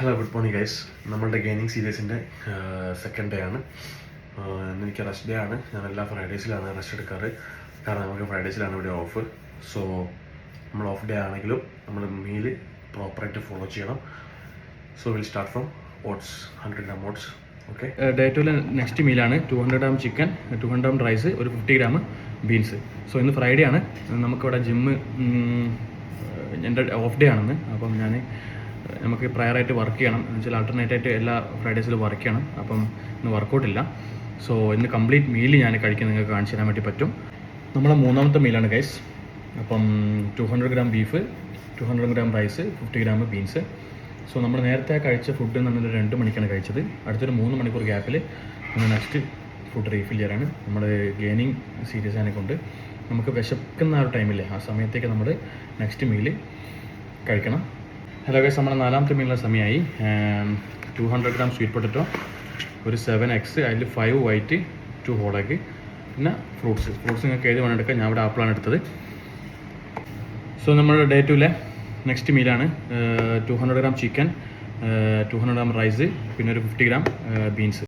Hello good morning guys. നമ്മളുടെ gaming സീരീസിൻ്റെ second day ആണ്. എനിക്ക് റെസ്റ്റ് ഡേ ആണ്. ഞാൻ എല്ലാ ഫ്രൈഡേസിലാണ് റെസ്റ്റ് എടുക്കാറ്. കാരണം നമുക്ക് ഫ്രൈഡേസിലാണ് ഇവിടെ ഓഫ്. സോ നമ്മൾ ഓഫ് ഡേ ആണെങ്കിലും നമ്മൾ മീൽ പ്രോപ്പറായിട്ട് ഫോളോ ചെയ്യണം. So will start from oats, 100 gram oats. Okay, day 2 next മീലാണ് 200 gram ചിക്കൻ, 200 gram റൈസ്, ഒരു 50 gram ബീൻസ്. സോ ഇന്ന് ഫ്രൈഡേ ആണ്. നമുക്കിവിടെ ജിമ്മ് എൻ്റെ ഓഫ് ഡേ ആണെന്ന്. അപ്പം നമുക്ക് പ്രയറായിട്ട് വർക്ക് ചെയ്യണം എന്ന് വെച്ചാൽ ആൾട്ടർനേറ്റായിട്ട് എല്ലാ ഫ്രൈഡേസിലും വർക്ക് ചെയ്യണം. അപ്പം ഇന്ന് വർക്കൗട്ടില്ല. സോ ഇന്ന് കംപ്ലീറ്റ് മീൽ ഞാൻ കഴിക്കാൻ നിങ്ങൾക്ക് കാണിച്ചു തരാൻ വേണ്ടി പറ്റും. നമ്മളെ മൂന്നാമത്തെ മീലാണ് guys. Appam 200 gram beef, 200 gram rice, 50 gram beans. So നമ്മൾ നേരത്തെ കഴിച്ച ഫുഡ് എന്ന് പറഞ്ഞാൽ 2 മണിക്കാണ് കഴിച്ചത്. അടുത്തൊരു 3 മണിക്കൂർ ഗ്യാപ്പിൽ നമ്മൾ നെക്സ്റ്റ് ഫുഡ് റീഫിൽ ചെയ്യാനാണ്. നമ്മൾ ഗെയിനിങ് സീരീസ് ആയതിനെ കൊണ്ട് നമുക്ക് വിശക്കുന്ന ആ ഒരു ടൈമില്ലേ, ആ സമയത്തേക്ക് നമ്മൾ നെക്സ്റ്റ് മീൽ കഴിക്കണം. ഹലോ ഗൈസ്, നമ്മുടെ 4ാമത്തെ മീലിൻ്റെ സമയമായി. 200 gram സ്വീറ്റ് പൊട്ടറ്റോ, ഒരു 7 eggs, അതിൽ 5 വൈറ്റ്, 2 ഹോൾ എഗ്, പിന്നെ ഫ്രൂട്ട്സ് നിങ്ങൾക്ക് ഏത് വേണം എടുക്കാം. ഞാൻ ഇവിടെ ആപ്പിളാണ് എടുത്തത്. സോ നമ്മുടെ ഡേ 2 നെക്സ്റ്റ് മീലാണ് 200 gram ചിക്കൻ, 200 gram റൈസ്, പിന്നെ ഒരു 50 gram ബീൻസ്.